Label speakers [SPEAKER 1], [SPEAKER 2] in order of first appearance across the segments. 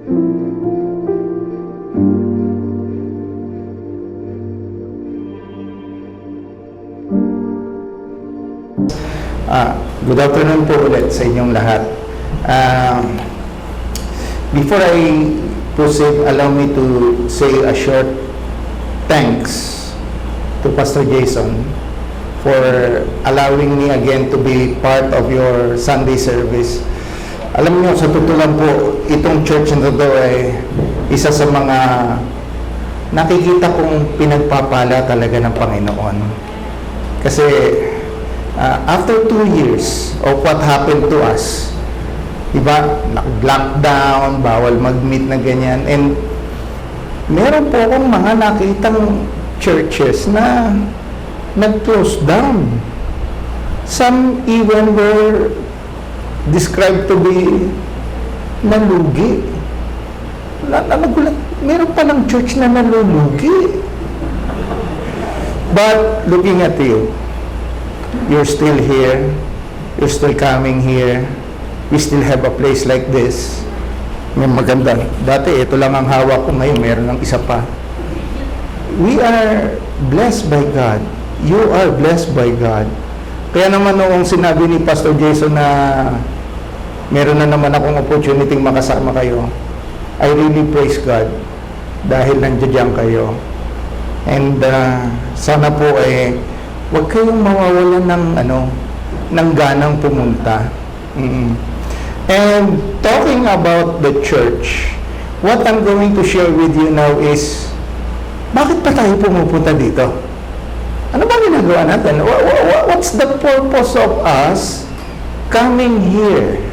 [SPEAKER 1] Good afternoon po ulit sa inyong lahat. Before I proceed, allow me to say a short thanks to Pastor Jason for allowing me again to be part of your Sunday service. Alam niyo, sa totoo lang po, itong church na ito ay isa sa mga nakikita kong pinagpapala talaga ng Panginoon. Kasi after 2 years of what happened to us, diba, lockdown, bawal mag-meet na ganyan, and meron po akong mga nakitang churches na nag-close down. Some even were described to be nalugi. Meron pa ng church na nalulugi. But looking at you, you're still here, you're still coming here, we still have a place like this. May maganda. Dati, ito lang ang hawak ko, ngayon meron ng isa pa. We are blessed by God. You are blessed by God. Kaya naman noong sinabi ni Pastor Jason na meron na naman akong opportunity makasama kayo, I really praise God dahil nandiyan kayo. And sana po huwag kayong mawawalan ng ganang pumunta. And talking about the church, what I'm going to share with you now is, bakit pa tayo pumupunta dito? Ano ba ginagawa natin? What's the purpose of us coming here?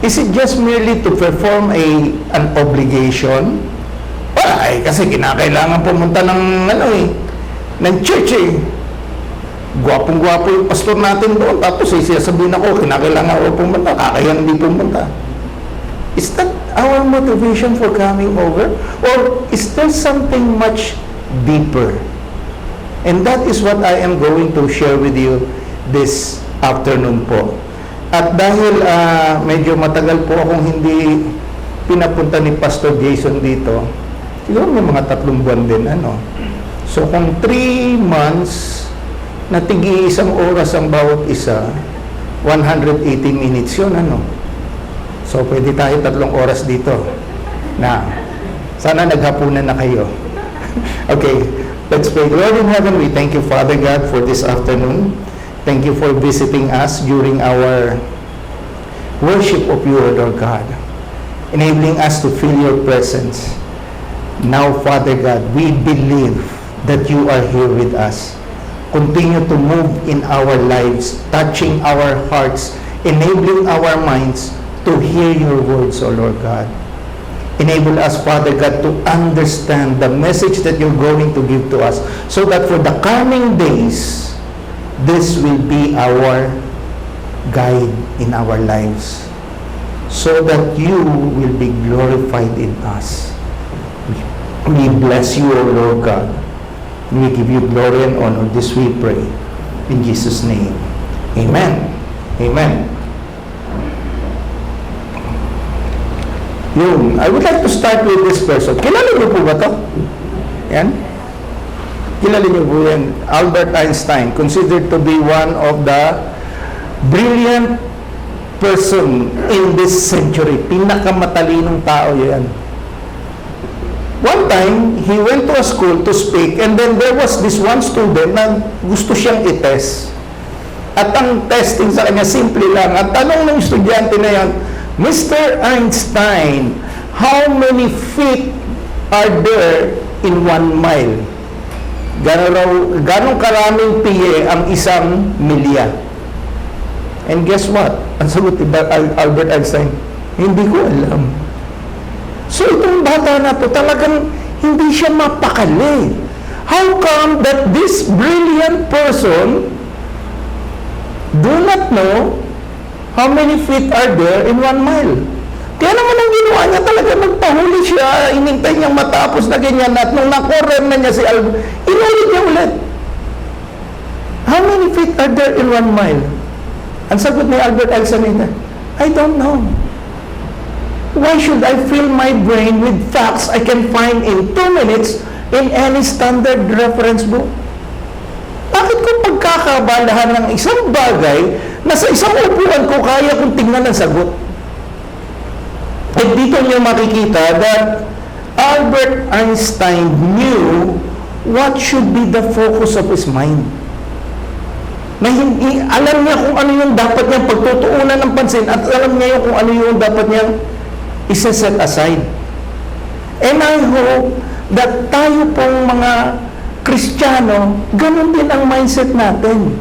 [SPEAKER 1] Is it just merely to perform an obligation? Kasi kinakailangan pumunta ng church Gwapong-gwapo yung pastor natin doon, tapos sasabihin ako, kinakailangan ako pumunta, kakayan hindi pumunta. Is that our motivation for coming over? Or is there something much deeper? And that is what I am going to share with you this afternoon po. At dahil medyo matagal po akong hindi pinapunta ni Pastor Jason dito, siguro may mga 3 buwan din, So kung 3 months, na tig-1 oras ang bawat isa, 180 minutes yun, So, pwede tayo 3 oras dito. Sana naghapunan na kayo. Okay, let's pray. Lord in heaven, we thank you, Father God, for this afternoon. Thank you for visiting us during our worship of you, Lord God, enabling us to feel your presence. Now, Father God, we believe that you are here with us. Continue to move in our lives, touching our hearts, enabling our minds to hear your words, O Lord God. Enable us, Father God, to understand the message that you're going to give to us, so that for the coming days, this will be our guide in our lives, so that you will be glorified in us. We bless you, O Lord God. We give you glory and honor. This we pray. In Jesus' name. Amen. Amen. I would like to start with this person. Kilala niyo po ba ito? Yan? Kilala niyo po yan? Albert Einstein, considered to be one of the brilliant person in this century. Pinakamatalinong tao yan. One time, he went to a school to speak, and then there was this one student na gusto siyang i-test. At ang testing sa kanya, simple lang. Ang tanong ng estudyante na yan, Mr. Einstein, how many feet are there in 1 mile? Ganong karaming piye ang 1 milya? And guess what? Ang sagot ni Albert Einstein, hindi ko alam. So itong bata na to, talagang hindi siya mapakali. How come that this brilliant person do not know how many feet are there in 1 mile? Kaya naman ang ginawa niya, talaga nagpahuli siya, inintay niyang matapos na ganyan, at nung nakorem na niya si Albert, inulit niya ulit. How many feet are there in 1 mile? Ang sagot ni Albert Einstein, I don't know. Why should I fill my brain with facts I can find in 2 minutes in any standard reference book? Bakit ko pagkakabalahan ng isang bagay na sa isang upuan ko kaya kong tingnan ang sagot? At dito niyo makikita that Albert Einstein knew what should be the focus of his mind. Na hindi, alam niya kung ano yung dapat niyang pagtutuunan ng pansin at alam niya kung ano yung dapat niyang isa-set aside. And I hope that tayo pong mga Kristiyano, ganun din ang mindset natin.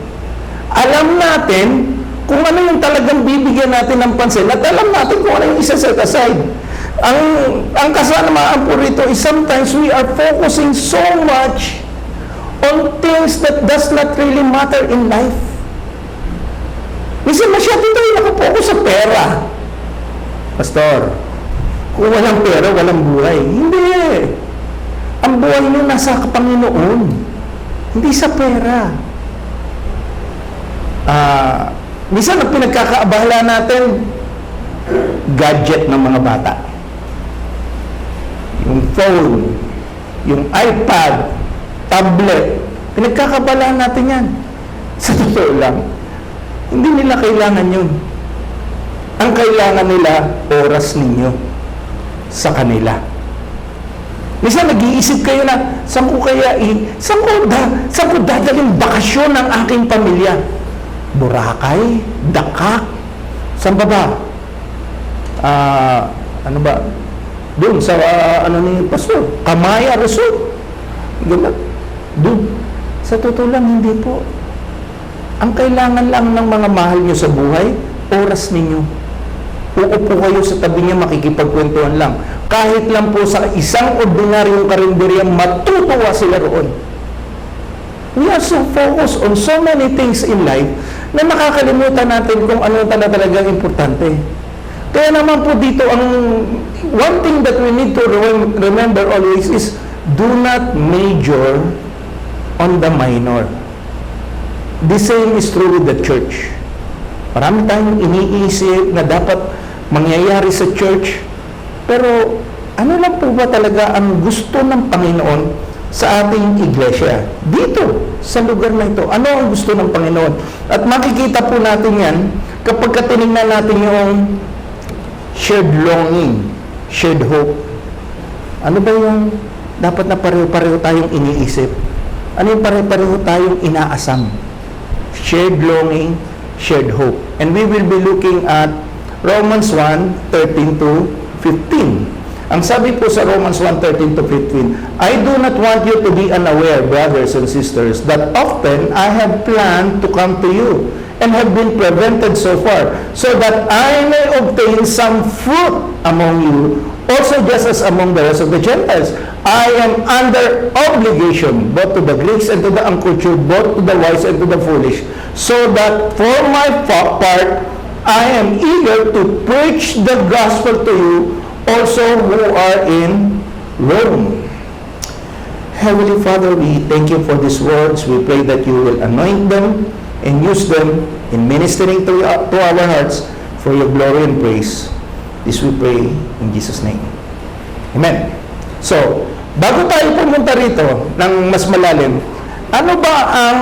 [SPEAKER 1] Alam natin kung ano yung talagang bibigyan natin ng pansin at alam natin kung ano yung isa-set aside. Ang kasamaan po rito is sometimes we are focusing so much on things that does not really matter in life. Minsan masyado tayo nakapokus sa pera. Pastor, kung walang pera, walang buhay. Hindi. Ang buhay nyo nasa Panginoon. Hindi sa pera. Minsan ang pinagkakaabala natin, gadget ng mga bata. Yung phone, yung iPad, tablet, pinagkakabalaan natin yan. Sa totoo lang, hindi nila kailangan yun. Ang kailangan nila, oras ninyo sa kanila. Minsan nag-iisip kayo na, saan ko dadaling bakasyon ng aking pamilya? Boracay? Dakak? Saan ba? Ano ba? Doon sa, ni Pastor, Kamaya Resort. Ganun. Doon. Sa totoo lang, hindi po. Ang kailangan lang ng mga mahal nyo sa buhay, oras ninyo. Uupo kayo sa tabi niya, makikipagkwentuhan lang. Kahit lang po sa isang ordinaryong karinderya, matutuwa sila roon. We are so focused on so many things in life na nakakalimutan natin kung ano talagang importante. Kaya naman po dito, one thing that we need to remember always is do not major on the minor. The same is true with the church. Marami tayong iniisip na dapat mangyayari sa church, pero ano lang po ba talaga ang gusto ng Panginoon sa ating iglesia? Dito, sa lugar na ito, ano ang gusto ng Panginoon? At makikita po natin yan kapag tinignan natin yung shared longing, shared hope. Ano ba yung dapat na pareho-pareho tayong iniisip? Ano yung pareho-pareho tayong inaasam? Shared longing, shared hope. And we will be looking at Romans 1:13 to 15. Ang sabi po sa Romans 1:13 to 15, I do not want you to be unaware, brothers and sisters, that often I have planned to come to you and have been prevented so far, so that I may obtain some fruit among you, also just as among the rest of the Gentiles. I am under obligation, both to the Greeks and to the uncultured, both to the wise and to the foolish, so that for my part, I am eager to preach the gospel to you also who are in Rome. Heavenly Father, we thank you for these words. We pray that you will anoint them and use them in ministering to our hearts for your glory and praise. This we pray in Jesus' name. Amen. So, bago tayo pumunta rito ng mas malalim, ano ba ang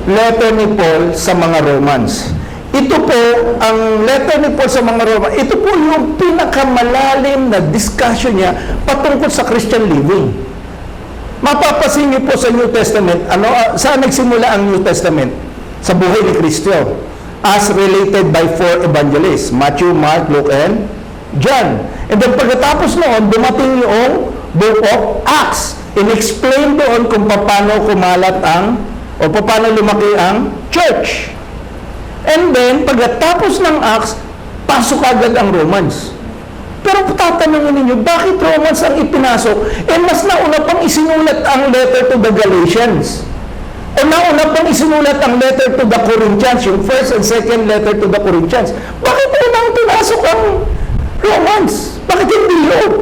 [SPEAKER 1] letter ni Paul sa mga Romans? Ito po, ang letter ni Paul sa mga Roma, ito po yung pinakamalalim na discussion niya patungkol sa Christian living. Mapapasin niyo po sa New Testament, saan nagsimula ang New Testament? Sa buhay ni Kristo. As related by 4 evangelists, Matthew, Mark, Luke, and John. And then pagkatapos noon, dumating yung Book of Acts. In-explain doon kung paano kumalat o paano lumaki ang church. And then, pagkatapos ng Acts, pasok agad ang Romans. Pero tatanungin ninyo, bakit Romans ang ipinasok? Mas nauna pang isinulat ang letter to the Galatians. Nauna pang isinulat ang letter to the Corinthians, yung first and second letter to the Corinthians. Bakit unang pinasok ang Romans? Bakit hindi yun?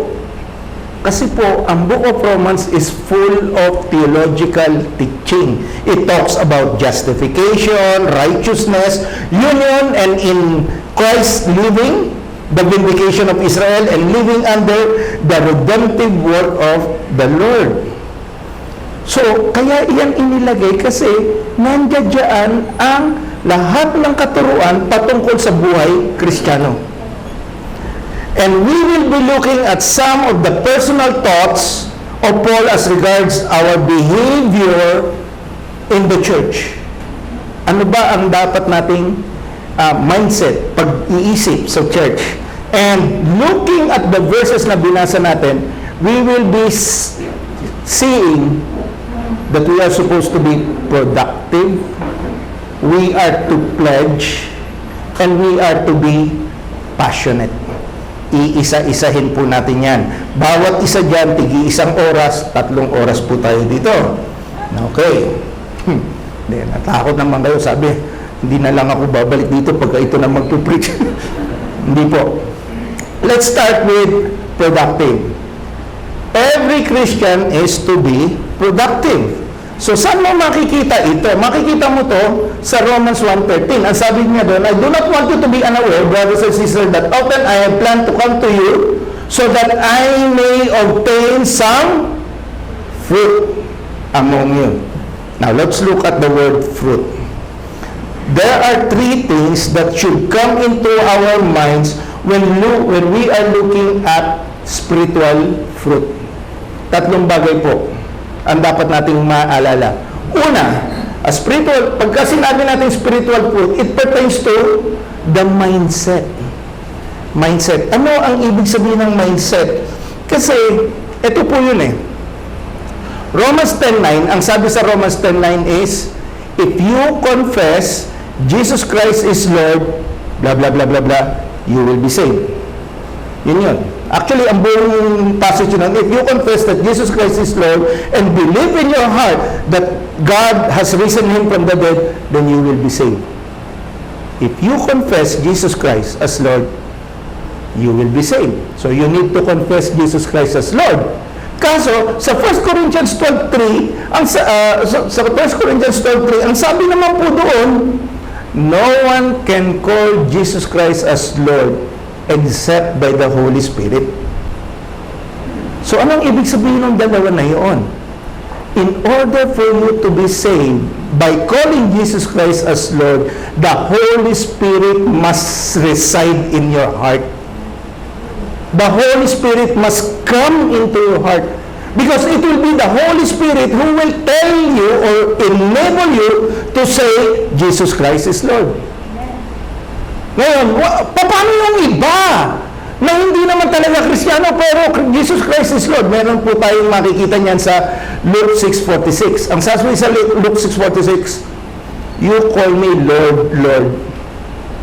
[SPEAKER 1] Kasi po, ang Book of Romans is full of theological teaching. It talks about justification, righteousness, union, and in Christ living. the vindication of Israel and living under the redemptive work of the Lord. So, kaya iyan inilagay kasi nandiyan ang lahat ng katuruan patungkol sa buhay Kristiyano. And we will be looking at some of the personal thoughts of Paul as regards our behavior in the church. Ano ba ang dapat nating mindset, pag-iisip sa church? And looking at the verses na binasa natin, we will be seeing that we are supposed to be productive, we are to pledge, and we are to be passionate. Iisa-isahin po natin yan. Bawat isa dyan, tig-iisang oras, 3 oras po tayo dito. Okay. Natakot naman kayo, sabi, hindi na lang ako babalik dito pagka ito na magpupreach. Hindi po. Let's start with productive. Every Christian is to be productive. So, saan mo makikita ito? Makikita mo to sa Romans 1:13. Ang sabi niya doon, I do not want you to be unaware, brothers and sisters, that often I have planned to come to you so that I may obtain some fruit among you. Now, let's look at the word fruit. There are 3 things that should come into our minds when we are looking at spiritual fruit. 3 bagay po ang dapat nating maalala. Una, pagka sinabi natin spiritual fruit, it pertains to the mindset. Mindset. Ano ang ibig sabihin ng mindset? Kasi, ito po yun eh. Romans 10:9, ang sabi sa Romans 10:9 is, if you confess Jesus Christ is Lord, blah, blah, blah, blah, blah, you will be saved. Yun. Actually, ang buong passage yun, if you confess that Jesus Christ is Lord and believe in your heart that God has risen Him from the dead, then you will be saved. If you confess Jesus Christ as Lord, you will be saved. So, you need to confess Jesus Christ as Lord. Kaso, sa 1 Corinthians 12:3, sa 1 Corinthians 12:3, ang sabi naman po doon, no one can call Jesus Christ as Lord except by the Holy Spirit. So, anong ibig sabihin ng dalawa na yun? In order for you to be saved, by calling Jesus Christ as Lord, the Holy Spirit must reside in your heart. The Holy Spirit must come into your heart. Because it will be the Holy Spirit who will tell you or enable you to say, Jesus Christ is Lord. Ngayon, paano yung iba na hindi naman talaga Kristiyano pero Jesus Christ is Lord? Meron po tayong makikita niyan sa Luke 6:46. Ang sasabi sa Luke 6:46, you call me Lord, Lord,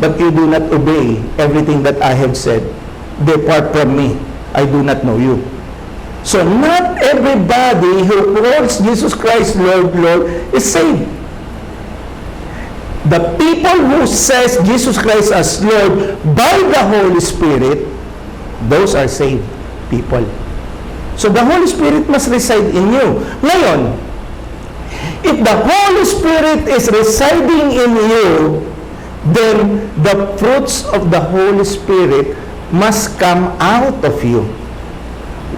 [SPEAKER 1] but you do not obey everything that I have said. Depart from me, I do not know you. So not everybody who calls Jesus Christ Lord, Lord is saved. The people who says Jesus Christ as Lord by the Holy Spirit, those are saved people. So the Holy Spirit must reside in you. Ngayon, if the Holy Spirit is residing in you, then the fruits of the Holy Spirit must come out of you.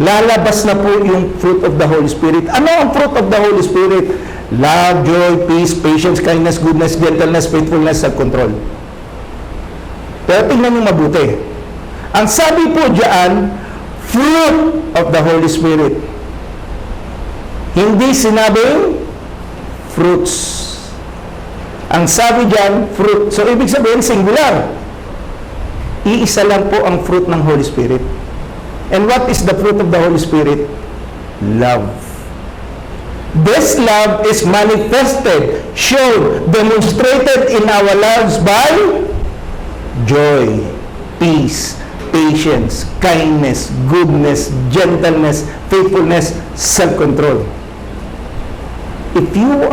[SPEAKER 1] Lalabas na po yung fruit of the Holy Spirit. Ano ang fruit of the Holy Spirit? Love, joy, peace, patience, kindness, goodness, gentleness, faithfulness, self-control. Pero tingnan nyo mabuti. Ang sabi po diyan, fruit of the Holy Spirit. Hindi sinabing fruits. Ang sabi diyan, fruit. So, ibig sabihin, singular. Iisa lang po ang fruit ng Holy Spirit. And what is the fruit of the Holy Spirit? Love. This love is manifested, shown, demonstrated in our lives by joy, peace, patience, kindness, goodness, gentleness, faithfulness, self-control. If you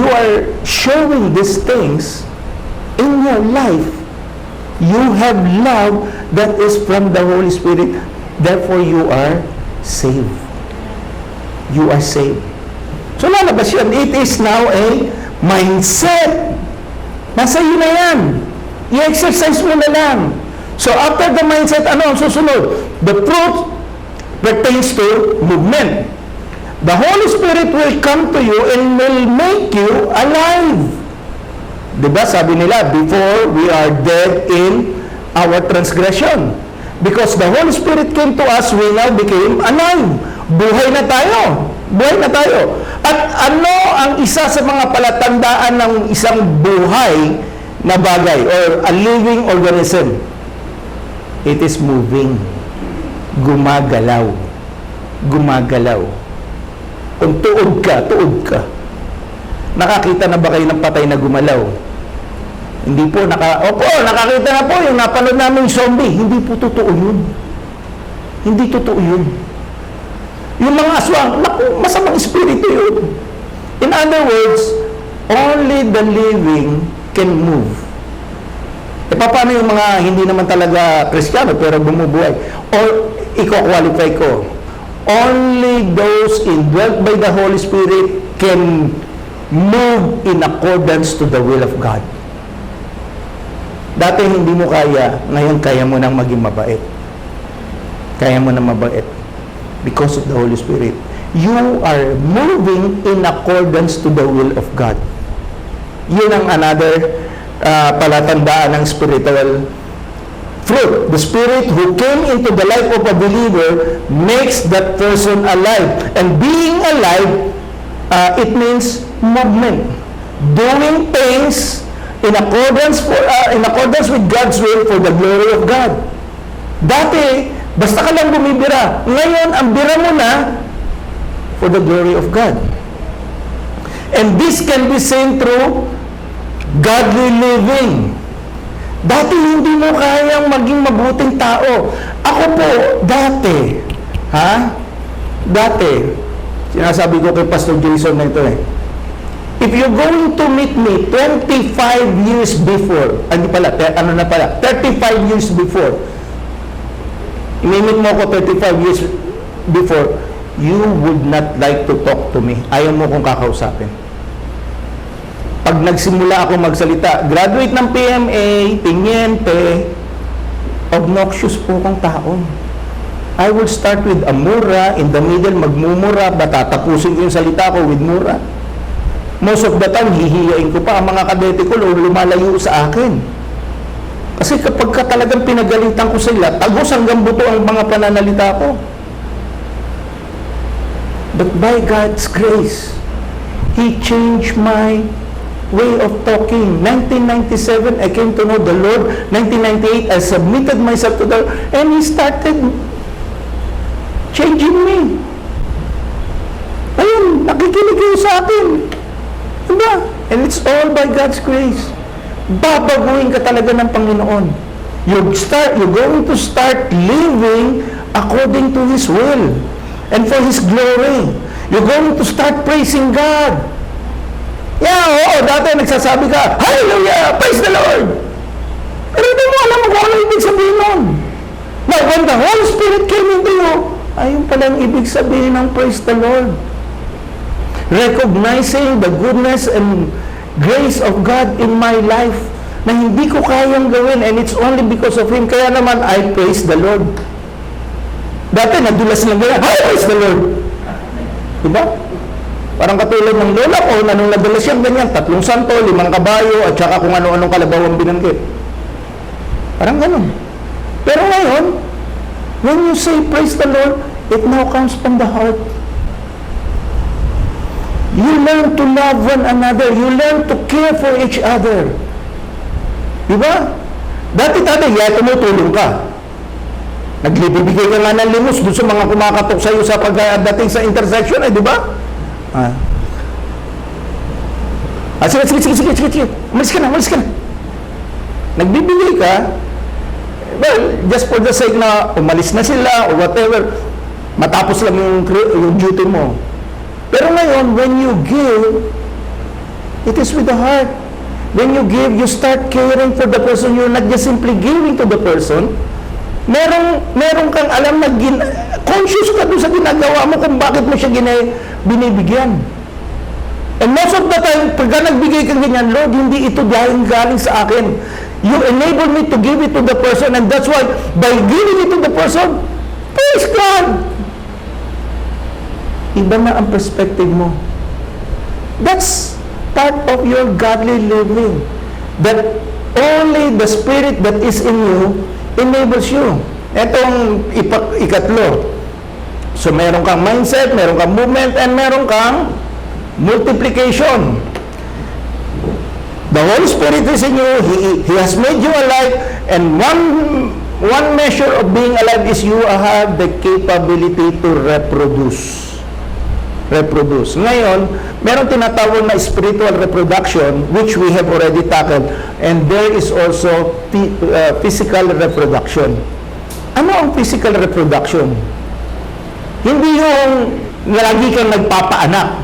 [SPEAKER 1] are showing these things in your life, you have love that is from the Holy Spirit. Therefore, you are saved. You are saved. So, lalabas yan. It is now a mindset. Nasa iyo na yan. I-exercise mo na lang. So after the mindset, ano ang susunod? The fruit pertains to movement. The Holy Spirit will come to you and will make you alive. Diba? Sabi nila, before we are dead in our transgression. Because the Holy Spirit came to us, we now became alive. Buhay na tayo. Buhay na tayo. At ano ang isa sa mga palatandaan ng isang buhay na bagay or a living organism? It is moving. Gumagalaw. Gumagalaw. Kung tuod ka, tuod ka. Nakakita na ba kayo ng patay na gumalaw? Hindi po, opo, nakakita na po yung napanood namin zombie. Hindi po totoo yun. Hindi totoo yun. Yung mga aswang, naku, masamang espiritu yun. In other words, only the living can move. E paano yung mga hindi naman talaga Kristiyano pero bumubuhay? Or, i-qualify ko, only those indwelt by the Holy Spirit can move in accordance to the will of God. Dati hindi mo kaya, ngayon kaya mo nang maging mabait. Kaya mo nang mabait. Because of the Holy Spirit. You are moving in accordance to the will of God. Yun ang another palatandaan ng spiritual fruit. The Spirit who came into the life of a believer makes that person alive. And being alive, it means movement. Doing things in accordance with God's will for the glory of God. Dati, basta ka lang bumibira. Ngayon, ang bira mo na for the glory of God. And this can be seen through godly living. Dati hindi mo kayang maging mabuting tao. Ako po, dati, sinasabi ko kay Pastor Jason na ito if you're going to meet me 25 years before, 35 years before, i-meet mo ako 35 years before, you would not like to talk to me. Ayaw mo kong kakausapin. Pag nagsimula ako magsalita, graduate ng PMA, tiniente, obnoxious po kong tao. I will start with a mura, in the middle magmumura, tatapusin ko yung salita ko with mura. Most of the time, hihiyain ko pa ang mga kadete ko, lumalayo sa akin. Kasi kapag ka talagang pinagalitan ko sila, tagos hanggang buto ang mga pananalita ko. But by God's grace, He changed my way of talking. 1997, I came to know the Lord. 1998, I submitted myself to the Lord, and He started changing me. Ayun, nakikinig kayo sa akin. Diba? And it's all by God's grace. Babaguhin ka talaga ng Panginoon. You're going to start living according to His will and for His glory. You're going to start praising God. Yeah, dati nagsasabi ka, Hallelujah! Praise the Lord! Pero hindi mo alam kung ano ibig sabihin nun. Now, when the Holy Spirit came into you, ayun pala ang ibig sabihin ng praise the Lord. Recognizing the goodness and grace of God in my life na hindi ko kayang gawin and it's only because of Him. Kaya naman, I praise the Lord. Dati, nadulas lang gaya, I praise the Lord. Diba? Parang katulad ng lola ko, na nung nadulas siyang ganyan, 3 santo, 5 kabayo, at saka kung ano-anong kalabaw ang binanggit. Parang ganun. Pero ngayon, when you say praise the Lord, it now comes from the heart. You learn to love one another. You learn to care for each other. Diba? Dati, tumutulong ka. Nagbibigay ka nga ng limos doon sa mga kumakatok sa iyo sa pagdating sa intersection, diba? Sige. Umalis ka na. Nagbibigay ka, well, just for the sake na umalis na sila or whatever, matapos lang yung duty mo. Pero ngayon, when you give, it is with the heart. When you give, you start caring for the person. You're not just simply giving to the person. Meron kang alam na conscious ka doon sa ginagawa mo kung bakit mo siya binibigyan. And most of the time, pagka nagbigay kang ganyan, Lord, hindi ito galing sa akin. You enable me to give it to the person, and that's why, by giving it to the person, praise God! Iba na ang perspective mo. That's part of your godly living. That only the Spirit that is in you enables you. Etong ikatlo. So, meron kang mindset, meron kang movement, and meron kang multiplication. The Holy Spirit is in you. He has made you alive, and one measure of being alive is you have the capability to reproduce. Ngayon, meron tinatawag na spiritual reproduction, which we have already tackled, and there is also physical reproduction. Ano ang physical reproduction? Hindi yung lagi kang nagpapaanak.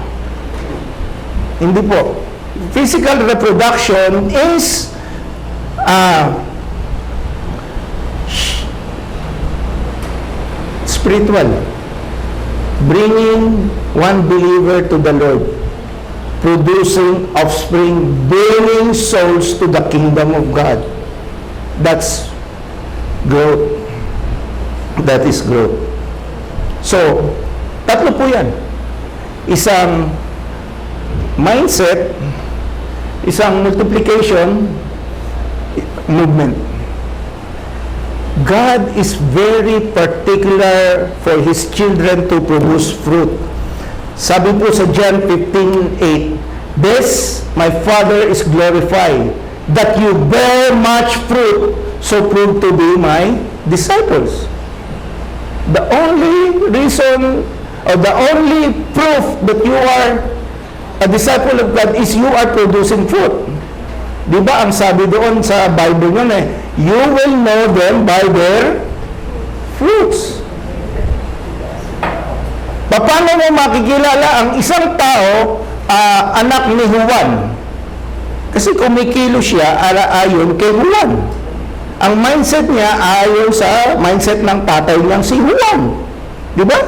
[SPEAKER 1] Hindi po. Physical reproduction is spiritual. Bringing one believer to the Lord, producing offspring, bringing souls to the kingdom of God. That's growth. That is growth. So, tatlo po yan. Isang mindset, isang multiplication, movement. God is very particular for His children to produce fruit. Sabi po sa John 15:8, "This my Father is glorified, that you bear much fruit, so prove to be my disciples." The only reason, or the only proof that you are a disciple of God is you are producing fruit. Di ba ang sabi doon sa Bible yun you will know them by their fruits. Paano mo makikilala ang isang tao, anak ni Juan? Kasi kumikilo siya ayon kay Juan. Ang mindset niya ayon sa mindset ng tatay niyang si Juan. Di ba?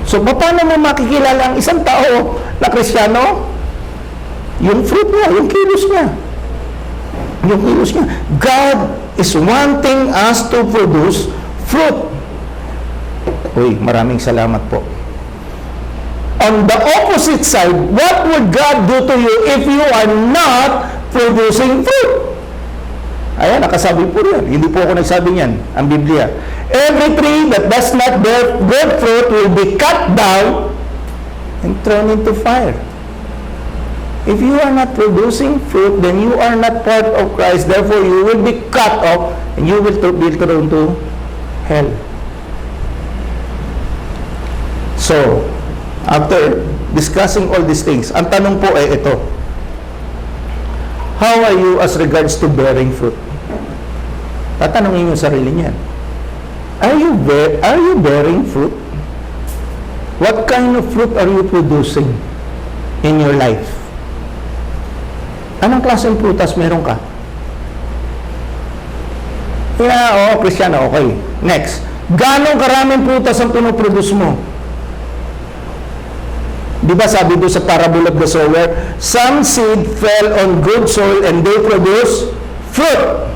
[SPEAKER 1] So, paano mo makikilala ang isang tao na Kristiyano? Yung fruit niya, yung kilos niya. Yung kilos niya. God is wanting us to produce fruit. Uy, maraming salamat po. On the opposite side, what would God do to you if you are not producing fruit? Ayan, nakasabi po rin. Hindi po ako nagsabi niyan, ang Biblia. Every tree that does not bear good fruit will be cut down and thrown into fire. If you are not producing fruit, then you are not part of Christ. Therefore, you will be cut off and you will be thrown to hell. So, after discussing all these things, ang tanong po ay ito. How are you as regards to bearing fruit? Tatanungin yung sarili niyan. Are you bearing fruit? What kind of fruit are you producing in your life? Anong klaseng prutas meron ka? Yeah, Kristiyano, okay. Next. Ganong karaming prutas ang pinuproduce mo? Di ba sabi doon sa parable of the sower, some seed fell on good soil and they produce fruit.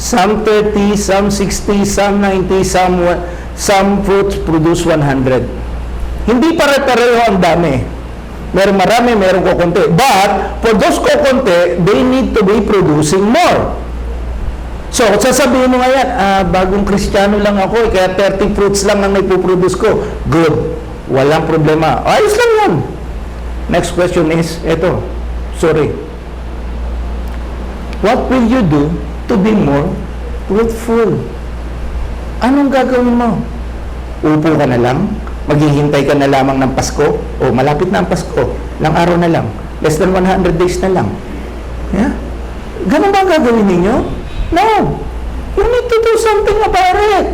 [SPEAKER 1] Some 30, some 60, some 90, some fruits produce 100. Hindi pare-pareho ang dami. Meron marami, meron kukunti. But, for those kukunti, they need to be producing more. So, sasabihin mo ngayon, bagong Kristiyano lang ako, kaya 30 fruits lang ang naipuproduce ko. Good. Walang problema. Ayos lang yan. Next question is, eto. Sorry. What will you do to be more fruitful? Anong gagawin mo? Upo ka na lang? Maghihintay ka na lamang ng Pasko? O malapit na ang Pasko? Ilang araw na lang? Less than 100 days na lang? Yeah? Ganun ba ang gagawin ninyo? No. You need to do something about it.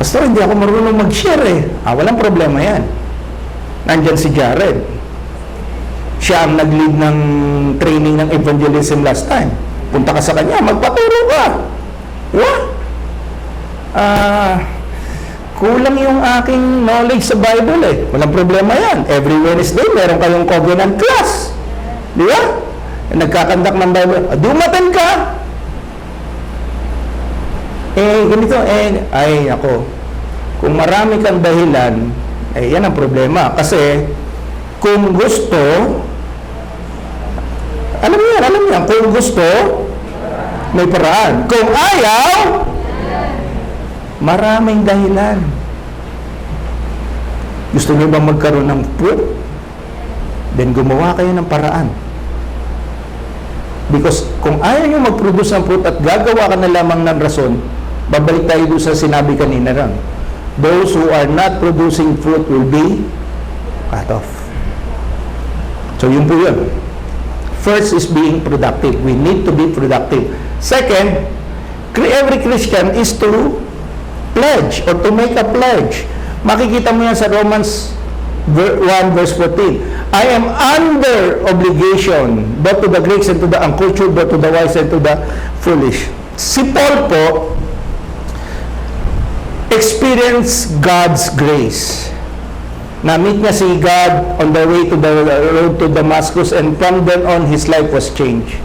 [SPEAKER 1] Pastor, hindi ako marunong mag-share walang problema yan. Nandyan si Jared. Siya ang nag-lead ng training ng evangelism last time. Punta ka sa kanya, magpaturo ka. What? Kulang yung aking knowledge sa Bible Walang problema yan. Every Wednesday, meron kayong covenant class. Di ba? Nagkakandak ng Bible, di umaten ka. Ganito, ay, ako, kung marami kang dahilan, yan ang problema. Kasi, kung gusto, alam niyo yan, kung gusto, may paraan. Kung ayaw, maraming dahilan. Gusto niyo ba magkaroon ng fruit? Then gumawa kayo ng paraan. Because kung ayaw niyo mag-produce ng fruit at gagawa ka na lamang ng rason, babalik tayo doon sa sinabi kanina rin. Those who are not producing fruit will be cut off. So yun po yun. First is being productive. We need to be productive. Second, every Christian is to pledge or to make a pledge. Makikita mo yan sa Romans 1 verse 14. I am under obligation, both to the Greeks and to the uncultured, both to the wise and to the foolish. Si Paul po, experience God's grace. Na-meet niya si God on the way to the road to Damascus, and from then on, his life was changed.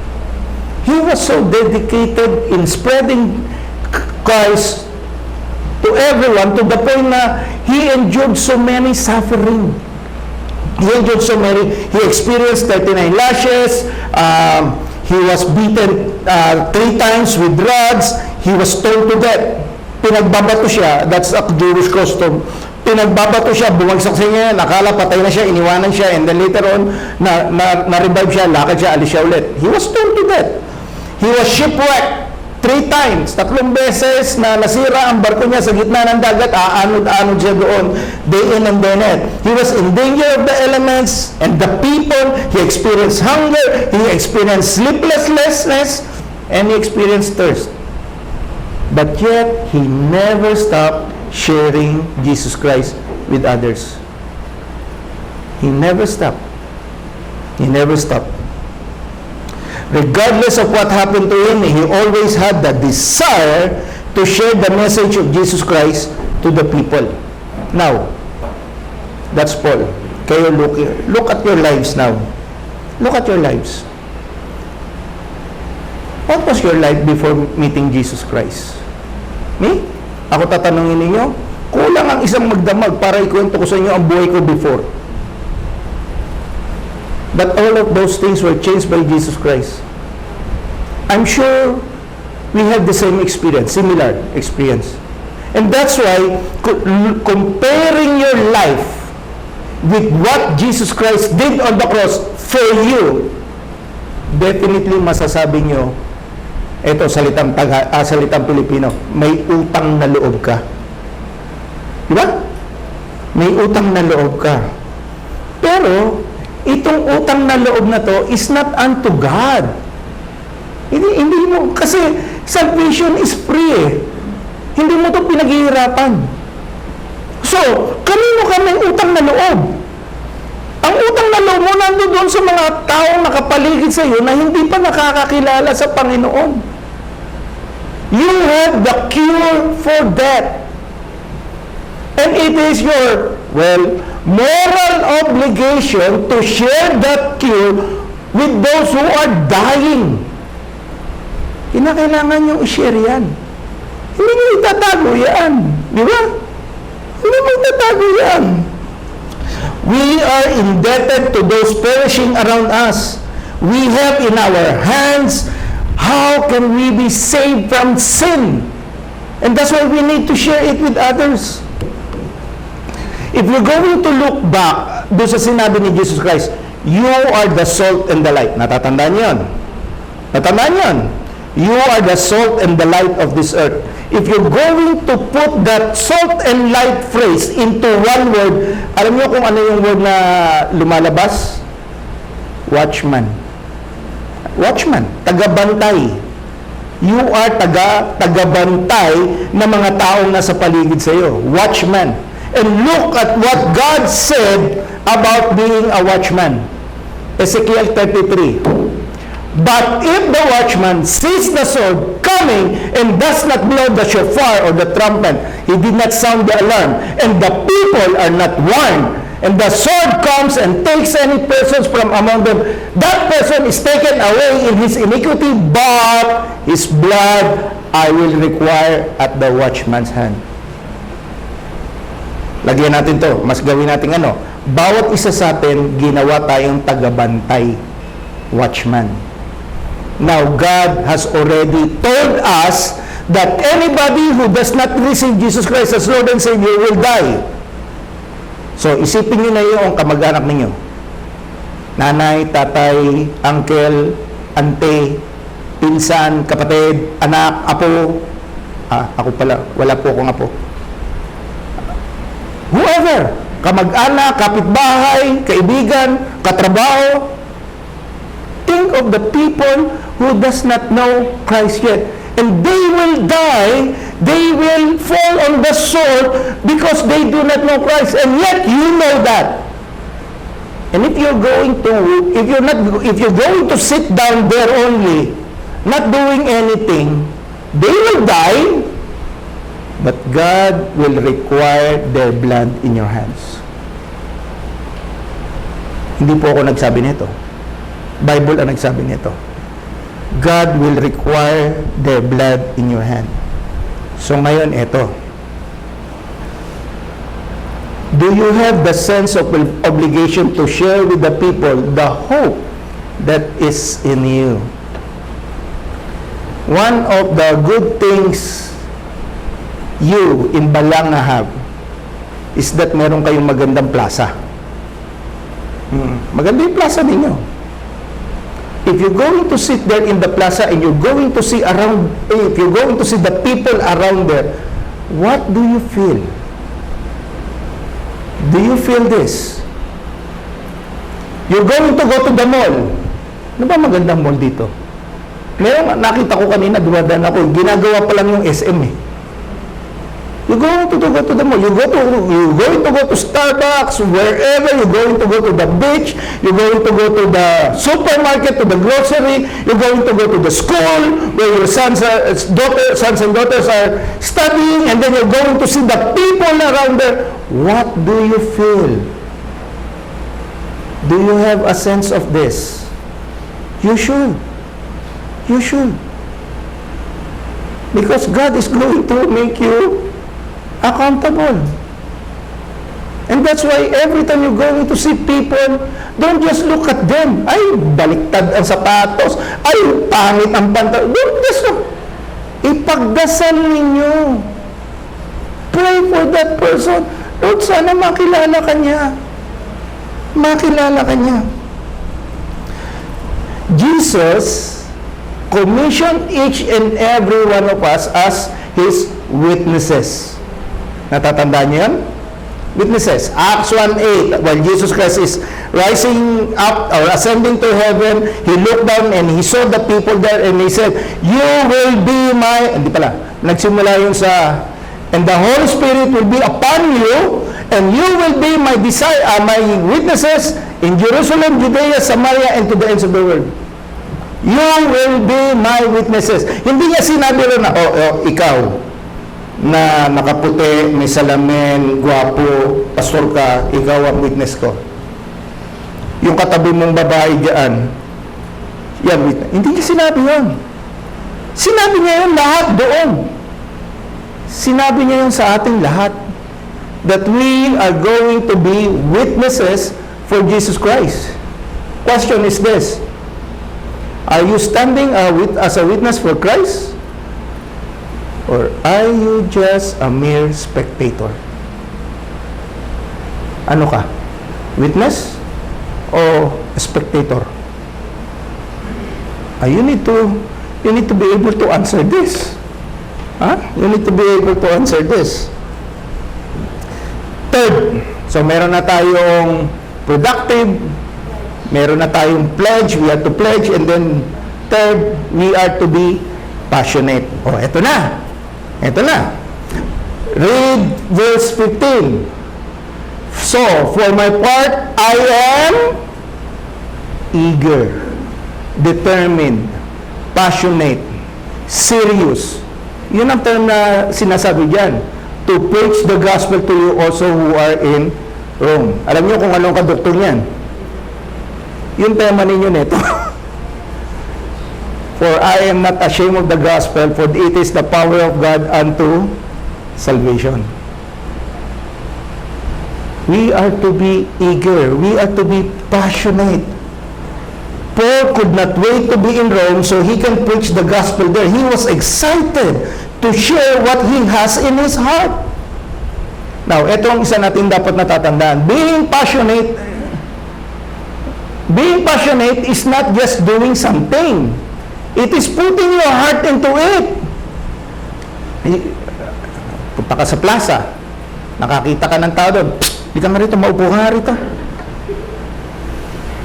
[SPEAKER 1] He was so dedicated in spreading Christ to everyone, to the point na he endured so many suffering. He endured so many. He experienced 39 lashes. He was beaten 3 times with rods. He was stoned to death. Pinagbabato siya. That's a Jewish custom. Pinagbabato siya, bumagsak sa niya, nakala patay na siya, iniwanan siya, and then later on, na-revive siya, lakad siya, alis siya ulit. He was stoned to death. He was shipwrecked 3 times, 3 beses na nasira ang barko niya sa gitna ng dagat, aanod-anod siya doon, day in and day out. He was in danger of the elements and the people. He experienced hunger, he experienced sleeplessness, and he experienced thirst. But yet, he never stopped sharing Jesus Christ with others. He never stopped. He never stopped. Regardless of what happened to him, he always had the desire to share the message of Jesus Christ to the people. Now, that's Paul. Kayo look at your lives now. Look at your lives. What was your life before meeting Jesus Christ? Me? Ako tatanungin ninyo, kulang ang isang magdamag para ikwento ko sa inyo ang buhay ko before. But all of those things were changed by Jesus Christ. I'm sure we have the same experience, similar experience. And that's why, comparing your life with what Jesus Christ did on the cross for you, definitely masasabi nyo, ito, salitang Pilipino, may utang na loob ka. Diba? May utang na loob ka. Pero, itong utang na loob na to is not unto God. Hindi mo, kasi salvation is free eh. Hindi mo to pinaghihirapan. So, kanino ka may utang na loob? Ang utang na loob mo nandun doon sa mga taong nakapaligid sa iyo na hindi pa nakakakilala sa Panginoon. You have the cure for that. And it is your, moral obligation to share that cure with those who are dying. Kinakailangan nyo i-share yan. Hindi nyo itatago yan. Di ba? Hindi mo itatago yan. We are indebted to those perishing around us. We have in our hands, how can we be saved from sin? And that's why we need to share it with others. If you're going to look back doon sa sinabi ni Jesus Christ, you are the salt and the light. Natatandaan yun. Natatandaan yun. You are the salt and the light of this earth. If you're going to put that salt and light phrase into one word, alam niyo kung ano yung word na lumalabas? Watchman. Watchman. Tagabantay. You are tagabantay ng mga taong nasa paligid sa iyo. Watchman. And look at what God said about being a watchman. Ezekiel 33. But if the watchman sees the sword coming and does not blow the shofar or the trumpet, he did not sound the alarm, and the people are not warned, and the sword comes and takes any persons from among them, that person is taken away in his iniquity, but his blood I will require at the watchman's hand. Lagyan natin to, mas gawin natin ano, bawat isa sa atin, ginawa tayong tagabantay, watchman. Now, God has already told us that anybody who does not receive Jesus Christ as Lord and Savior will die. So, isipin niyo na yung kamag-anak ninyo. Nanay, tatay, uncle, ante, pinsan, kapatid, anak, apo. Ako pala, wala po akong apo. Whoever, kamag-anak, kapitbahay, kaibigan, katrabaho, think of the people who does not know Christ yet. And they will die, they will fall on the sword because they do not know Christ. And yet you know that. And if you're going to sit down there only, not doing anything, they will die, but God will require their blood in your hands. Hindi po ako nagsabi nito. Bible ang nagsabi nito. God will require their blood in your hand. So ngayon, ito. Do you have the sense of obligation to share with the people the hope that is in you? One of the good things you in Balanga have is that meron kayong magandang plaza. Maganda yung plaza ninyo. If you're going to sit there in the plaza and you're going to see around, if you're going to see the people around there, what do you feel? Do you feel this? You're going to go to the mall. Ano ba magandang mall dito? Meron, nakita ko kanina, dumadaan ako, ginagawa pa lang yung SM eh. You're going to go to the mall. You're going to go to Starbucks, wherever. You're going to go to the beach. You're going to go to the supermarket, to the grocery. You're going to go to the school where your sons and daughters are studying, and then you're going to see the people around there. What do you feel? Do you have a sense of this? You should. You should. Because God is going to make you accountable. And that's why every time you're going to see people, don't just look at them. Ay, baliktad ang sapatos. Ay, pangit ang pantalon. Don't just look. Ipagdasal ninyo. Pray for that person. Lord, sana makilala ka niya. Makilala ka niya. Jesus commissioned each and every one of us as His witnesses. Natatandaan niyo yan? Witnesses. Acts 1:8, while Jesus Christ is rising up or ascending to heaven, He looked down and He saw the people there and He said, "You will be my," hindi pala, nagsimula yun sa, "and the Holy Spirit will be upon you, and you will be my witnesses in Jerusalem, Judea, Samaria, and to the ends of the world." You will be my witnesses. Hindi niya sinabi rin na, ikaw, na nakaputi, may salamin, gwapo, pastor ka, ikaw ang witness ko. Yung katabi mong babae dyan, yan, witness. Hindi niya sinabi yun. Sinabi niya yun lahat doon. Sinabi niya yun sa ating lahat. That we are going to be witnesses for Jesus Christ. Question is this: are you standing as a witness for Christ? Or are you just a mere spectator? Ano ka? Witness o spectator? You need to be able to answer this. You need to be able to answer this. Third, so meron na tayong productive, meron na tayong pledge, we have to pledge, and then third, we are to be passionate. Eto na. Ito na. Read verse 15. So, for my part, I am eager, determined, passionate, serious. Yun ang term na sinasabi dyan. To preach the gospel to you also who are in Rome. Alam niyo kung anong kadoktor niyan? Yung tema ninyo nito. For I am not ashamed of the gospel, for it is the power of God unto salvation. We are to be eager. We are to be passionate. Paul could not wait to be in Rome so he can preach the gospel there. He was excited to share what he has in his heart. Now, ito ang isa natin dapat natatandaan. Being passionate is not just doing something. It is putting your heart into it. Punta ka sa plaza, nakakita ka ng tao doon, di ka nga rito, maupo ka nga rito.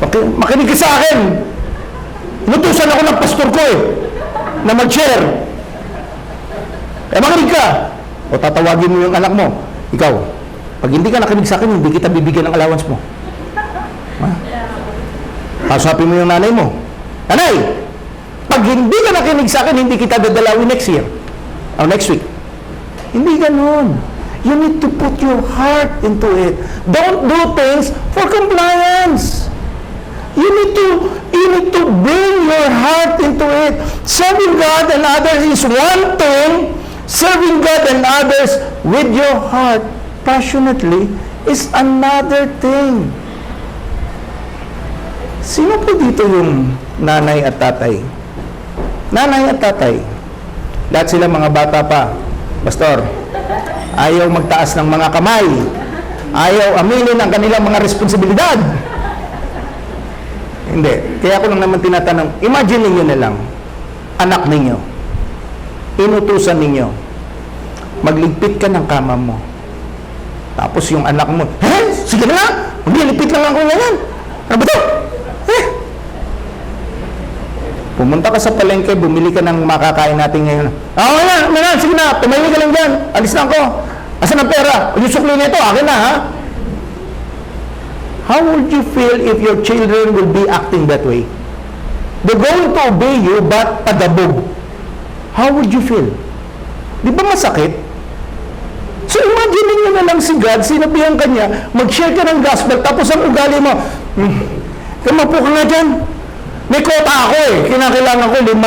[SPEAKER 1] Okay, makinig ka sa akin. Inutusan ako ng pastor ko na mag-share. Makinig ka. O tatawagin mo yung anak mo. Ikaw, pag hindi ka nakinig sa akin, hindi kita bibigyan ng allowance mo. Kasapin mo yung nanay mo. Nanay, pag hindi ka nakinig sa akin, hindi kita dadalawin next year. O next week. Hindi ganun. You need to put your heart into it. Don't do things for compliance. You need to bring your heart into it. Serving God and others is one thing. Serving God and others with your heart passionately is another thing. Sino po dito yung nanay at tatay? Nanay at tatay. Lahat sila mga bata pa. Pastor, ayaw magtaas ng mga kamay. Ayaw aminin ang kanilang mga responsibilidad. Hindi. Kaya ako lang naman tinatanong, imagine ninyo na lang, anak ninyo, inutusan ninyo, magligpit ka ng kama mo. Tapos yung anak mo, sige na lang, magliligpit lang ako ngayon. Ano ba ito? Pumunta ka sa palengke, bumili ka ng makakain natin ngayon. Sige na, tumayo ka lang dyan, alis na ako. Asan ang pera? Yung sukli nito, akin na ha? How would you feel if your children will be acting that way? They're going to obey you, but padabog. How would you feel? Di ba masakit? So imagine niyo na lang si God, sinabihan ka niya, mag-share ka ng gospel, tapos ang ugali mo, kamapo ka nga dyan. May kota ako kinakailangan ko 5.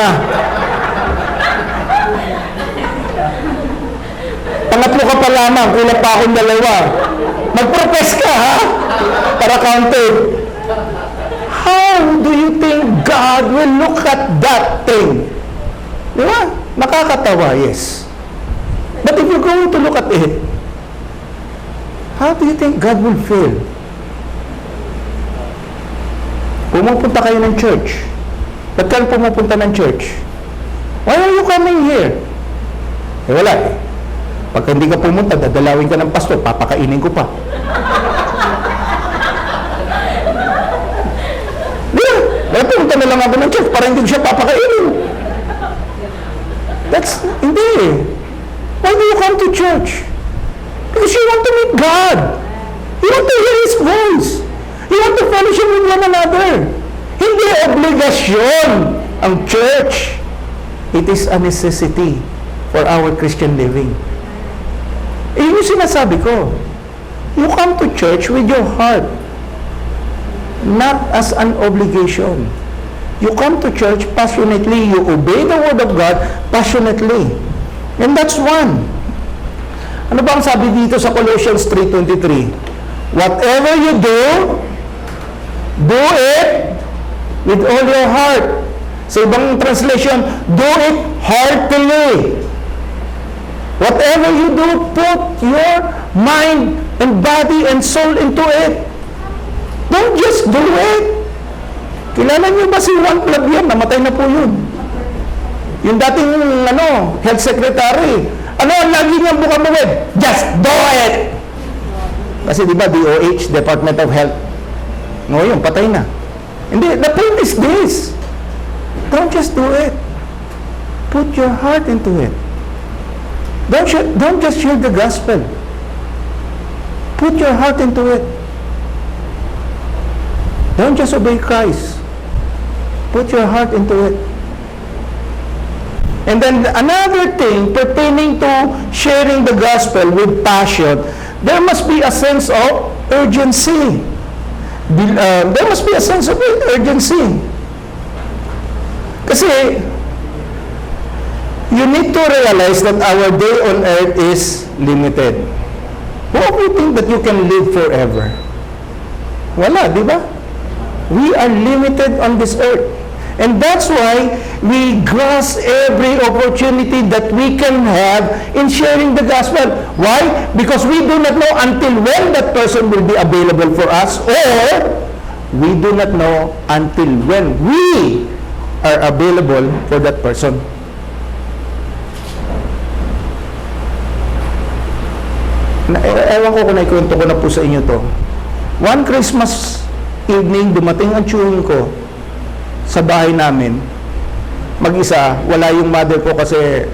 [SPEAKER 1] Pangatlo ka pa lamang, kulang pa akong 2. Mag-profess ka ha? Para counted. How do you think God will look at that thing? Di ba? Nakakatawa, yes. But if you're going to look at it, how do you think God will feel? Pumupunta kayo ng church. Ba't kayo pumupunta ng church? Why are you coming here? Wala eh. Pag hindi ka pumunta, dadalawin ka ng pastor, papakainin ko pa. Kaya pumunta na lang ako ng church para hindi ko siya papakainin. Hindi. Why do you come to church? Because you want to meet God. You want to hear His voice. You want to fellowship with one another. Hindi obligasyon ang church. It is a necessity for our Christian living. Yun yung sinasabi ko. You come to church with your heart, not as an obligation. You come to church passionately. You obey the Word of God passionately. And that's one. Ano ba ang sabi dito sa Colossians 3:23? Whatever you do it with all your heart. Sa ibang translation, do it heartily. Whatever you do, put your mind and body and soul into it. Don't just do it. Kilala niyo ba si Juan Flavian? Namatay na po yun. Yung dating health secretary. Ano ang lagi niyang buka-buwid? Just do it! Kasi di ba DOH, Department of Health, ngayon, patay na. Hindi, the point is this. Don't just do it. Put your heart into it. Don't just share the gospel. Put your heart into it. Don't just obey Christ. Put your heart into it. And then another thing pertaining to sharing the gospel with passion, there must be a sense of urgency. There must be a sense of urgency. Kasi, you need to realize that our day on earth is limited. Who do you think that you can live forever? Wala, di ba? We are limited on this earth. And that's why we grasp every opportunity that we can have in sharing the gospel. Why? Because we do not know until when that person will be available for us, or we do not know until when we are available for that person. Ewan ko kung naikwento ko na po sa inyo to. One Christmas evening, dumating ang tiyuhin ko sa bahay namin. Mag-isa, wala yung mother ko kasi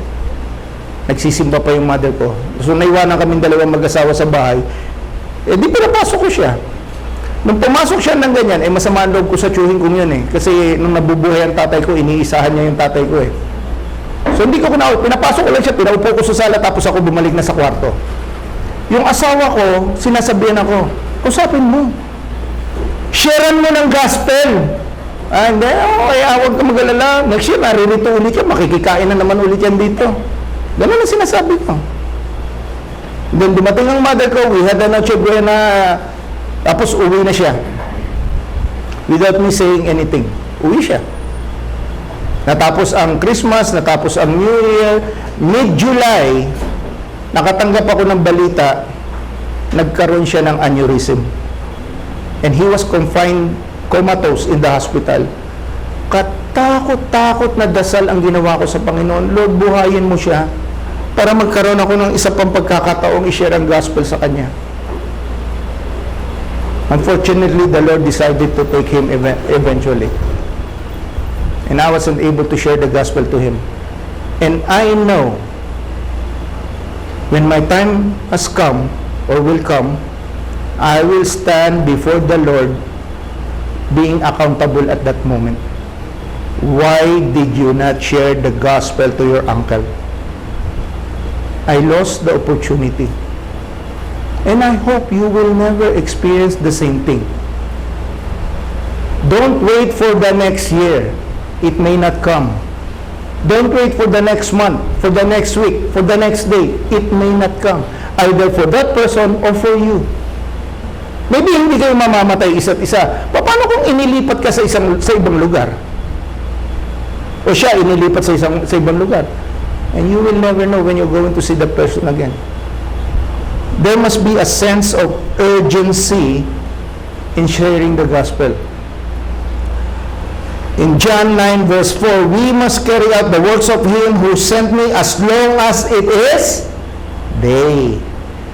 [SPEAKER 1] nagsisimba pa yung mother ko. So, naiwanan kaming dalawang mag-asawa sa bahay. Eh, di pinapasok ko siya. Nung pumasok siya ng ganyan, eh, masama ang loob ko sa tiyuhin kong yun eh. Kasi nung nabubuhay ang tatay ko, iniisahan niya yung tatay ko eh. So, hindi ko pinapasok ko lang siya, pinaupo ko sa sala, tapos ako bumalik na sa kwarto. Yung asawa ko, sinasabihan ako, usapin mo. Sharean mo ng gospel. Hindi, huwag ka mag-alala. Next year, naririto ulit yan. Makikikain na naman ulit yan dito. Ganun ang sinasabi ko. Then, dumating ang mother ko. We had a noche buena. Tapos, uwi na siya. Without me saying anything. Uwi siya. Natapos ang Christmas, natapos ang New Year. Mid-July, nakatanggap ako ng balita, nagkaroon siya ng aneurysm. And he was comatose in the hospital. Katakot-takot na dasal ang ginawa ko sa Panginoon. Lord, buhayin mo siya para magkaroon ako ng isa pang pagkakataong i-share ang gospel sa kanya. Unfortunately, the Lord decided to take him eventually. And I wasn't able to share the gospel to him. And I know when my time has come or will come, I will stand before the Lord being accountable at that moment. Why did you not share the gospel to your uncle? I lost the opportunity. And I hope you will never experience the same thing. Don't wait for the next year. It may not come. Don't wait for the next month, for the next week, for the next day. It may not come. Either for that person or for you. Maybe hindi kayo mamamatay isa't isa. Paano kung inilipat ka sa ibang lugar? O siya inilipat sa ibang lugar? And you will never know when you're going to see that person again. There must be a sense of urgency in sharing the gospel. In John 9 verse 4, we must carry out the works of Him who sent me as long as it is day,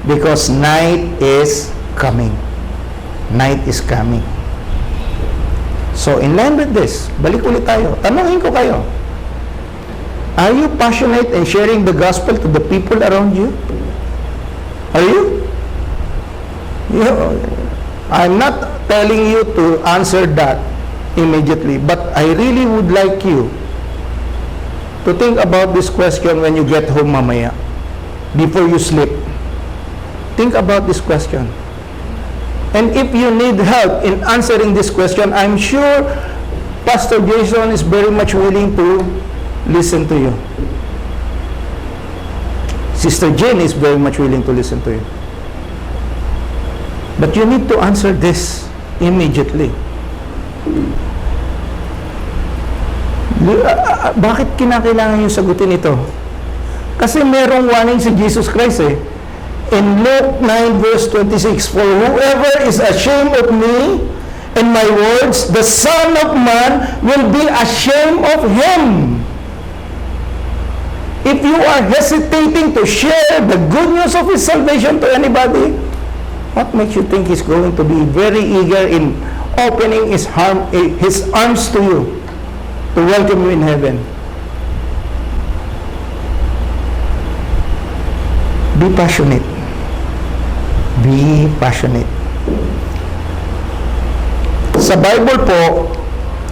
[SPEAKER 1] because night is coming. Night is coming. So, in line with this, balik ulit tayo. Tanungin ko kayo, are you passionate in sharing the gospel to the people around you? Are you? I'm not telling you to answer that immediately, but I really would like you to think about this question when you get home mamaya, before you sleep. Think about this question. And if you need help in answering this question, I'm sure Pastor Jason is very much willing to listen to you. Sister Jane is very much willing to listen to you. But you need to answer this immediately. Bakit kinakailangan yung sagutin ito? Kasi merong warning si Jesus Christ eh. In Luke 9 verse 26, for whoever is ashamed of me and my words, the Son of Man will be ashamed of him. If you are hesitating to share the good news of His salvation to anybody, what makes you think He's going to be very eager in opening His arms to you to welcome you in heaven? Be passionate. Be passionate. Sa Bible po,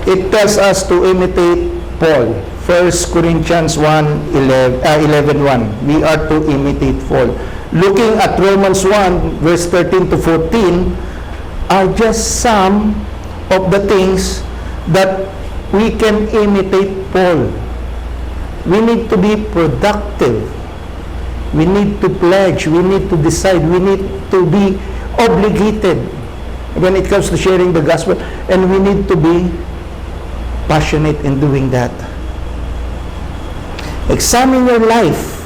[SPEAKER 1] it tells us to imitate Paul. 1 Corinthians 11:1. We are to imitate Paul. looking at Romans 1, verse 13 to 14, are just some of the things that we can imitate Paul. We need to be productive. We need to pledge. We need to decide. We need to be obligated when it comes to sharing the gospel. And we need to be passionate in doing that. Examine your life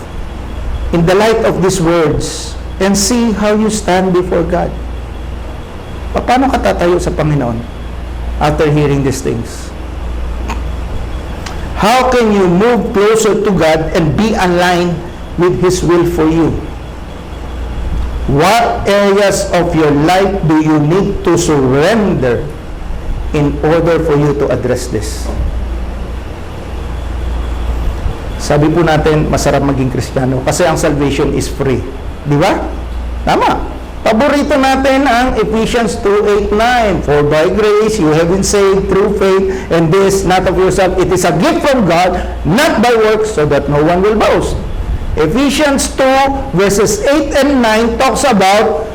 [SPEAKER 1] in the light of these words and see how you stand before God. Paano ka tatayo sa Panginoon after hearing these things? How can you move closer to God and be aligned with His will for you? What areas of your life do you need to surrender in order for you to address this? Sabi po natin, masarap maging Kristiyano kasi ang salvation is free. Di ba? Tama. Paborito natin ang Ephesians 2:8-9. For by grace you have been saved through faith, and this not of yourself, it is a gift from God, not by works, so that no one will boast. Ephesians 2 verses 8 and 9 talks about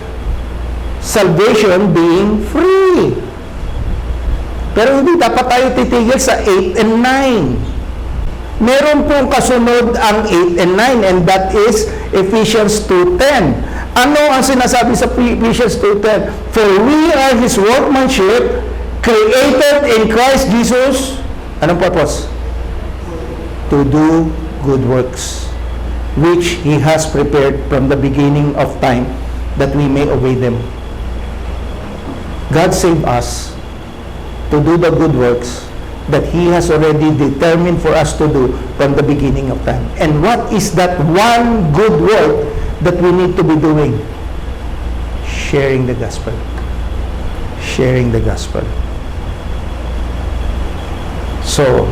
[SPEAKER 1] salvation being free. Pero hindi dapat tayo titigil sa 8 and 9. Meron pong kasunod ang 8 and 9, and that is Ephesians 2:10. Ano ang sinasabi sa Ephesians 2:10? For we are His workmanship, created in Christ Jesus. Anong purpose? To do good works, which He has prepared from the beginning of time, that we may obey them. God saved us to do the good works that He has already determined for us to do from the beginning of time. And what is that one good work that we need to be doing? Sharing the gospel. Sharing the gospel. So,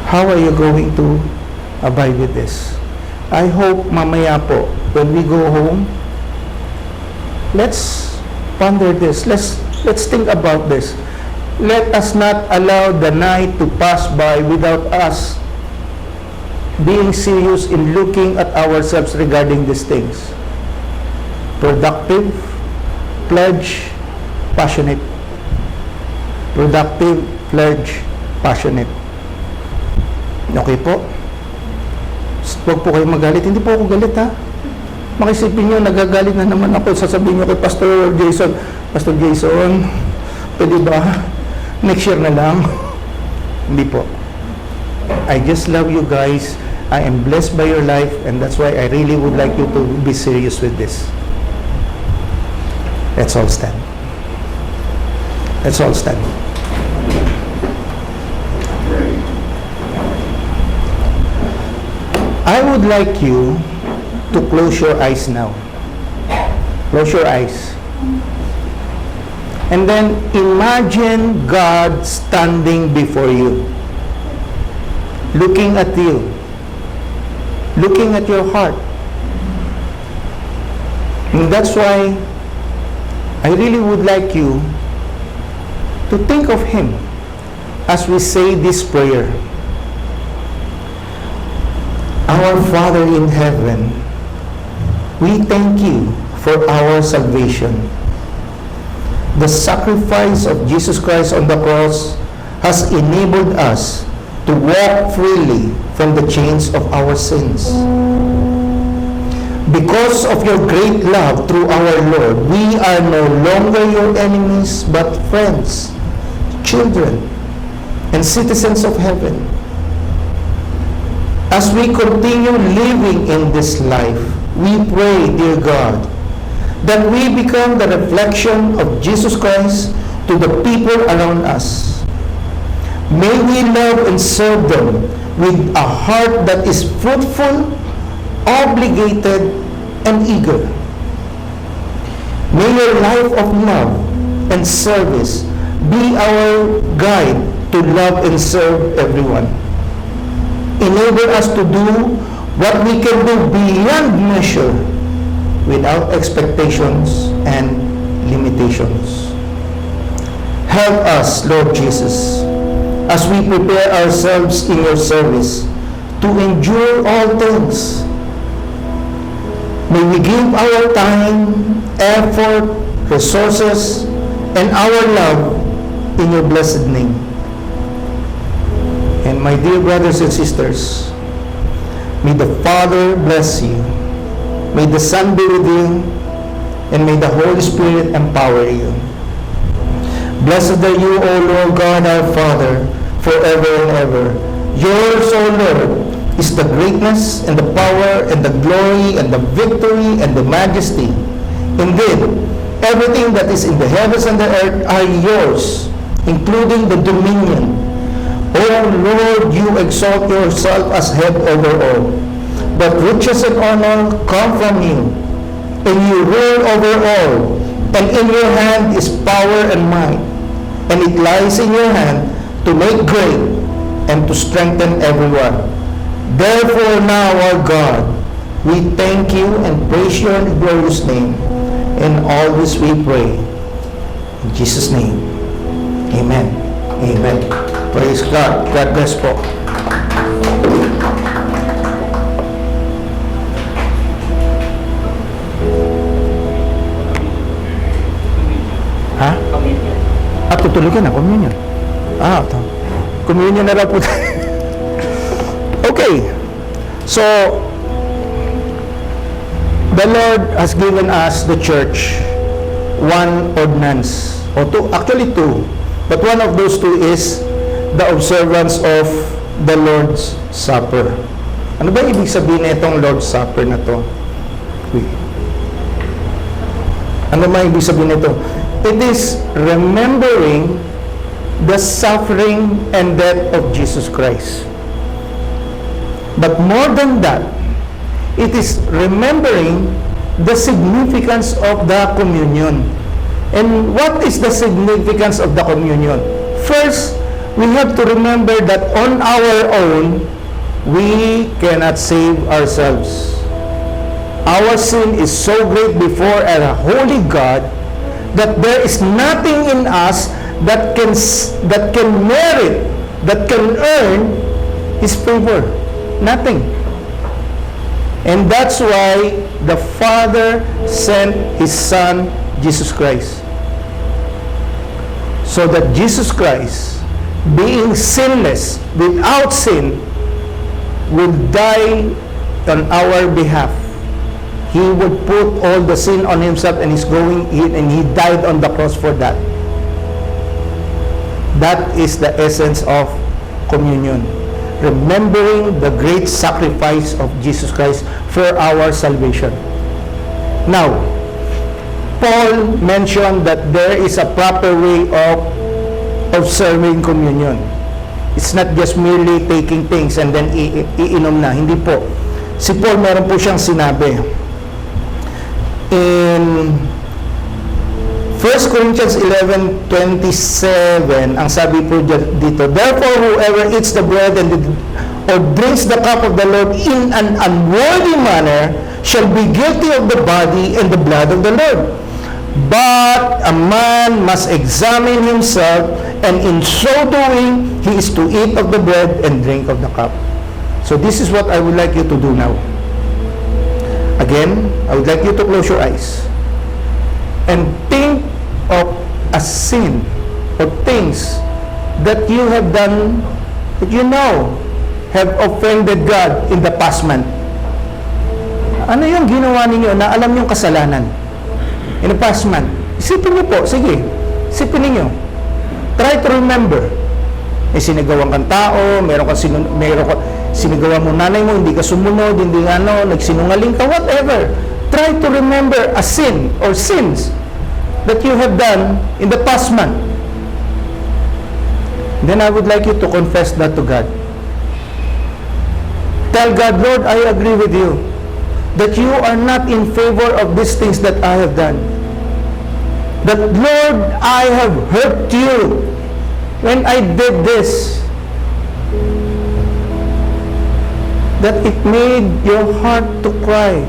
[SPEAKER 1] how are you going to abide with this? I hope mamaya po, when we go home, let's ponder this. Let's think about this. Let us not allow the night to pass by without us being serious in looking at ourselves regarding these things. Productive, pledge, passionate. Productive, pledge, passionate. Okay po? Huwag po kayo magalit. Hindi po ako galit, ha? Makisipin nyo, nagagalit na naman ako. Sasabihin nyo kay Pastor Jason, Pastor Jason, pwede ba? Next year na lang. Hindi po. I just love you guys. I am blessed by your life, and that's why I really would like you to be serious with this. Let's all stand. Let's all stand. I would like you to close your eyes now. Close your eyes. And then imagine God standing before you, looking at you, looking at your heart. And that's why I really would like you to think of Him as we say this prayer. Our Father in heaven, we thank you for our salvation. The sacrifice of Jesus Christ on the cross has enabled us to walk freely from the chains of our sins. Because of your great love through our Lord, we are no longer your enemies, but friends, children, and citizens of heaven. As we continue living in this life, we pray, dear God, that we become the reflection of Jesus Christ to the people around us. May we love and serve them with a heart that is fruitful, obligated, and eager. May your life of love and service be our guide to love and serve everyone. Enable us to do what we can do beyond measure, without expectations and limitations. Help us, Lord Jesus, as we prepare ourselves in your service to endure all things. May we give our time, effort, resources, and our love in your blessed name. And my dear brothers and sisters, may the Father bless you, may the Son be with you, and may the Holy Spirit empower you. Blessed are you, O Lord God our Father, forever and ever. Yours, O Lord, is the greatness and the power and the glory and the victory and the majesty. Indeed, everything that is in the heavens and the earth are yours, including the dominion. O Lord, you exalt yourself as head over all. But riches and honor come from you, and you rule over all. And in your hand is power and might, and it lies in your hand to make great and to strengthen everyone. Therefore now, our God, we thank you and praise your glorious name. In all this we pray. In Jesus' name. Amen. Amen. Praise God. God bless po. Ha? Tutuloy na, communion. Ito. Communion na lang po. Okay. So, the Lord has given us, the church, one ordinance. Or two, actually two. But one of those two is the observance of the Lord's Supper. Ano ba ibig sabihin na itong Lord's Supper na to? Ano ba ibig sabihin nito? It is remembering the suffering and death of Jesus Christ. But more than that, it is remembering the significance of the communion. And what is the significance of the communion? First, we have to remember that on our own, we cannot save ourselves. Our sin is so great before a holy God that there is nothing in us that can merit, that can earn His favor. Nothing. And that's why the Father sent His Son, Jesus Christ. So that Jesus Christ, being sinless, without sin, will die on our behalf. He would put all the sin on Himself and He died on the cross for that. That is the essence of communion. Remembering the great sacrifice of Jesus Christ for our salvation. Now, Paul mentioned that there is a proper way of observing communion. It's not just merely taking things and then iinom na. Hindi po. Si Paul meron po siyang sinabi. In 1 Corinthians 11:27, ang sabi po dito, therefore whoever eats the bread or drinks the cup of the Lord in an unworthy manner shall be guilty of the body and the blood of the Lord. But a man must examine himself, and in so doing, he is to eat of the bread and drink of the cup. So this is what I would like you to do now. Again, I would like you to close your eyes and think of a sin or things that you have done that you know have offended God in the past month. Ano yung ginawa ninyo na alam yung kasalanan in the past month? Isipin niyo po, sige, isipin niyo. Try to remember. May sinagawan kang tao, meron kang sinigawan mo nanay mo, hindi ka sumunod, hindi nagsinungaling ka, whatever. Try to remember a sin or sins that you have done in the past month. Then I would like you to confess that to God. Tell God, Lord, I agree with you that you are not in favor of these things that I have done. That, Lord, I have hurt you when I did this. That it made your heart to cry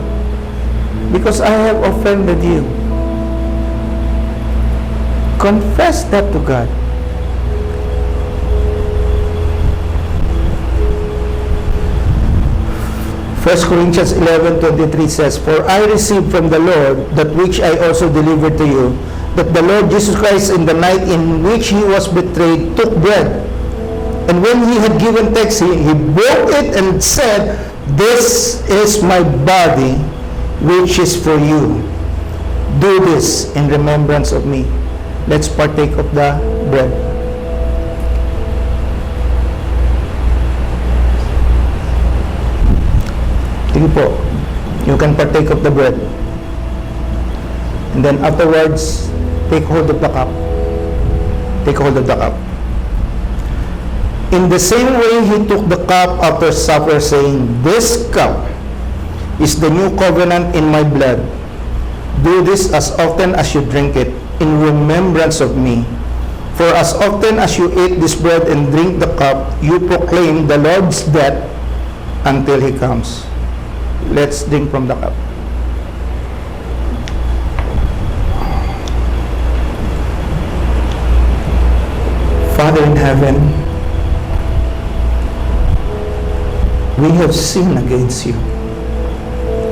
[SPEAKER 1] because I have offended you. Confess that to God. 1 Corinthians 11:23 says, "For I received from the Lord that which I also delivered to you, that the Lord Jesus Christ in the night in which he was betrayed took bread. And when he had given thanks, he broke it and said, 'This is my body, which is for you. Do this in remembrance of me.'" Let's partake of the bread. Sige po, you can partake of the bread. And then afterwards, take hold of the cup. Take hold of the cup. In the same way, he took the cup after supper, saying, "This cup is the new covenant in my blood. Do this as often as you drink it, in remembrance of me. For as often as you eat this bread and drink the cup, you proclaim the Lord's death until he comes." Let's drink from the cup. Father in heaven, we have sinned against you.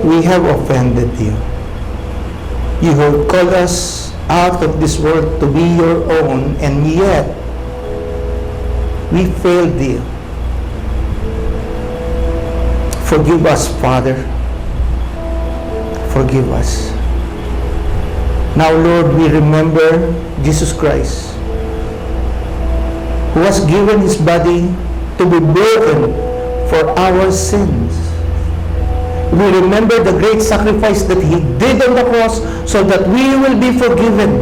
[SPEAKER 1] We have offended you. You have called us out of this world to be your own, and yet we failed you. Forgive us, Father. Forgive us. Now, Lord, we remember Jesus Christ, who has given his body to be broken for our sins. We remember the great sacrifice that he did on the cross so that we will be forgiven.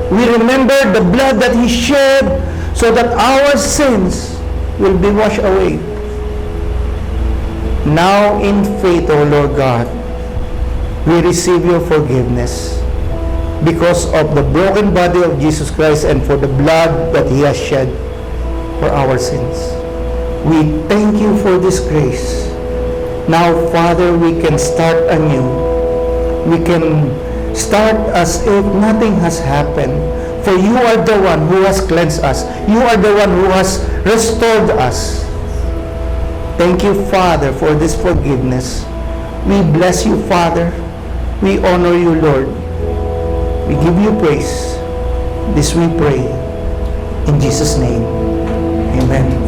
[SPEAKER 1] We remember the blood that he shed so that our sins will be washed away. Now in faith, O Lord God, we receive your forgiveness because of the broken body of Jesus Christ and for the blood that he has shed for our sins. We thank you for this grace. Now, Father, we can start anew. We can start as if nothing has happened. For you are the one who has cleansed us. You are the one who has restored us. Thank you, Father, for this forgiveness. We bless you, Father. We honor you, Lord. We give you praise. This we pray. In Jesus' name. Amen.